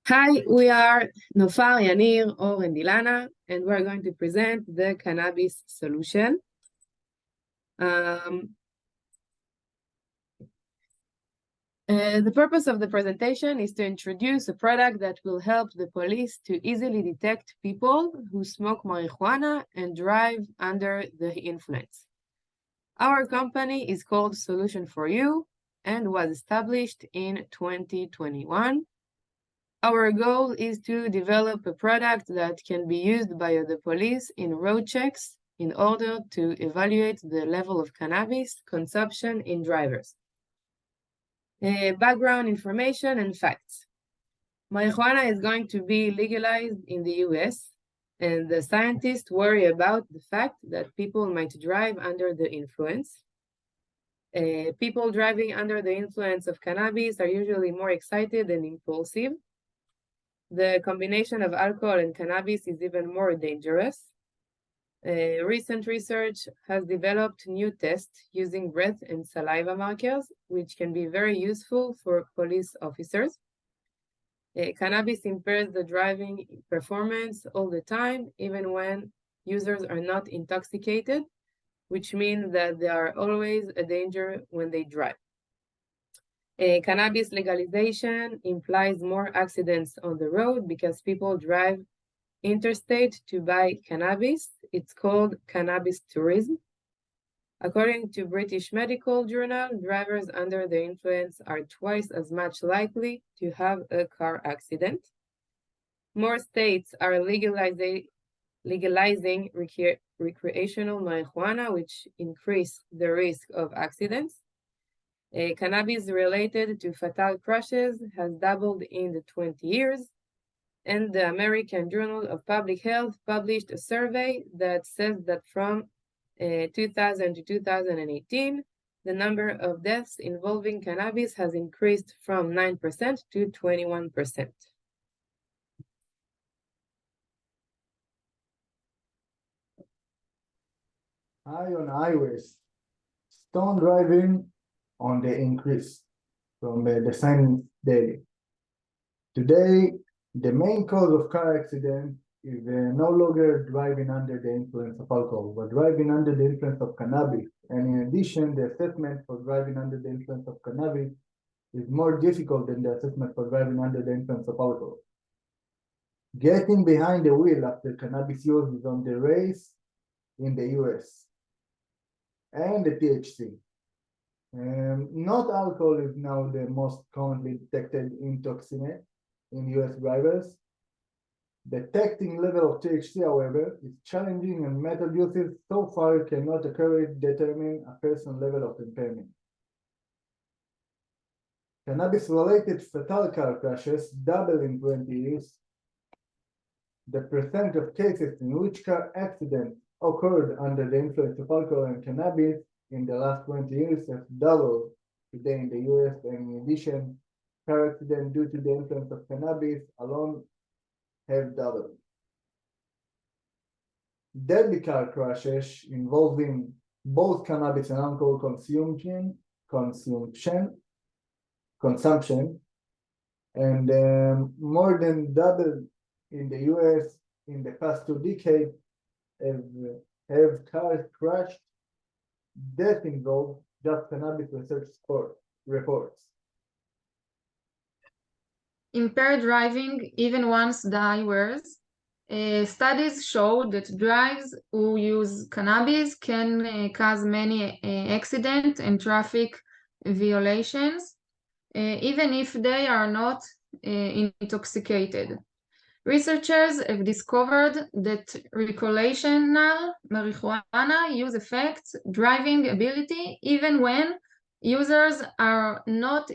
Hi, we are Nofar, Yanir, and Ilana, and we're going to present the cannabis solution. The purpose of the presentation is to introduce a product that will help the police to easily detect people who smoke marijuana and drive under the influence. Our company is called Solution for You and was established in 2021. Our goal is to develop a product that can be used by the police in road checks in order to evaluate the level of cannabis consumption in drivers. Background information and facts. Marijuana is going to be legalized in the US, and the scientists worry about the fact that people might drive under the influence. People driving under the influence of cannabis are usually more excited and impulsive. The combination of alcohol and cannabis is even more dangerous. Recent research has developed new tests using breath and saliva markers, which can be very useful for police officers. Cannabis impairs the driving performance all the time, even when users are not intoxicated, which means that they are always a danger when they drive. Cannabis legalization implies more accidents on the road because people drive interstate to buy cannabis. It's called cannabis tourism. According to British Medical Journal, drivers under the influence are twice as much likely to have a car accident. More states are legalizing recreational marijuana, which increase the risk of accidents. Cannabis related to fatal crashes has doubled in the 20 years. And the American Journal of Public Health published a survey that says that from 2000 to 2018, the number of deaths involving cannabis has increased from 9% to 21%. High on highways, stone driving on the increase from the science daily. Today, the main cause of car accident is no longer driving under the influence of alcohol, but driving under the influence of cannabis. And in addition, the assessment for driving under the influence of cannabis is more difficult than the assessment for driving under the influence of alcohol. Getting behind the wheel after cannabis use is on the rise in the US and the THC. Not alcohol is now the most commonly detected intoxicant in US drivers. Detecting level of THC, however, is challenging, and method uses so far cannot accurately determine a person's level of impairment. Cannabis-related fatal car crashes doubled in 20 years. The percent of cases in which car accidents occurred under the influence of alcohol and cannabis in the last 20 years has doubled today in the US, and in addition, car accidents due to the influence of cannabis alone have doubled. Deadly car crashes involving both cannabis and alcohol consumption, and more than doubled in the US in the past 2 decades. Have cars crashed, death involved, just cannabis research reports. Impaired driving, even once the highways. Studies show that drivers who use cannabis can cause many accidents and traffic violations, even if they are not intoxicated. Researchers have discovered that recreational marijuana use affects driving ability even when users are not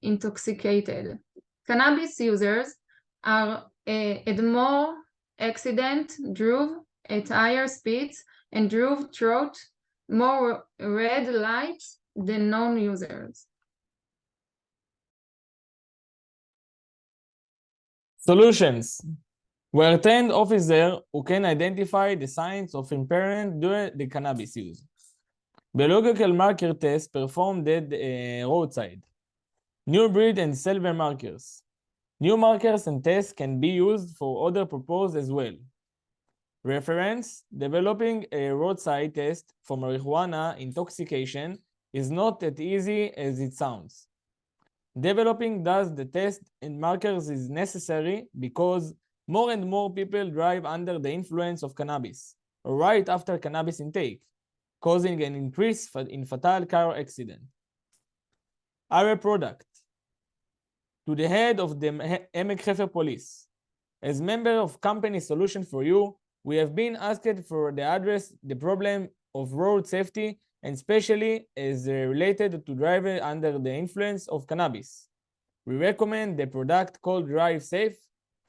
intoxicated. Cannabis users are at more accidents, drove at higher speeds, and drove through more red lights than non-users. Solutions. We're a trained officer who can identify the signs of impairment during the cannabis use. Biological marker tests performed at roadside. New breed and silver markers. New markers and tests can be used for other purposes as well. Reference: developing a roadside test for marijuana intoxication is not as easy as it sounds. Developing the test and markers is necessary because more and more people drive under the influence of cannabis or right after cannabis intake, causing an increase in fatal car accident. Our product. To the head of the Emek Hefer police. As member of company Solution for You, we have been asked for the address the problem of road safety, and especially as related to driving under the influence of cannabis. We recommend the product called Drive Safe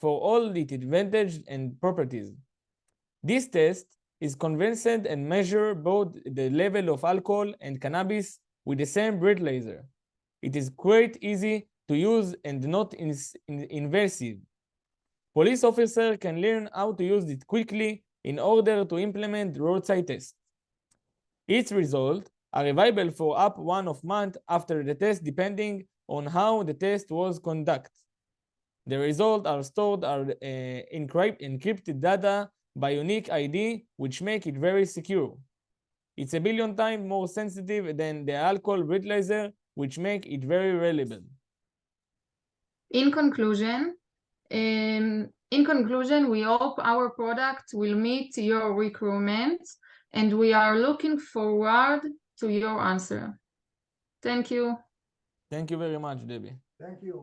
for all its advantages and properties. This test is convincing and measures both the level of alcohol and cannabis with the same breathalyzer. It is quite easy to use and not invasive. Police officers can learn how to use it quickly in order to implement roadside tests. Its results are available for up 1 month after the test, depending on how the test was conducted. The results are stored as encrypted data by unique ID, which make it very secure. It's a billion times more sensitive than the alcohol breathalyzer, which make it very reliable. In conclusion, we hope our product will meet your requirements, and we are looking forward to your answer. Thank you. Thank you very much, Debbie. Thank you.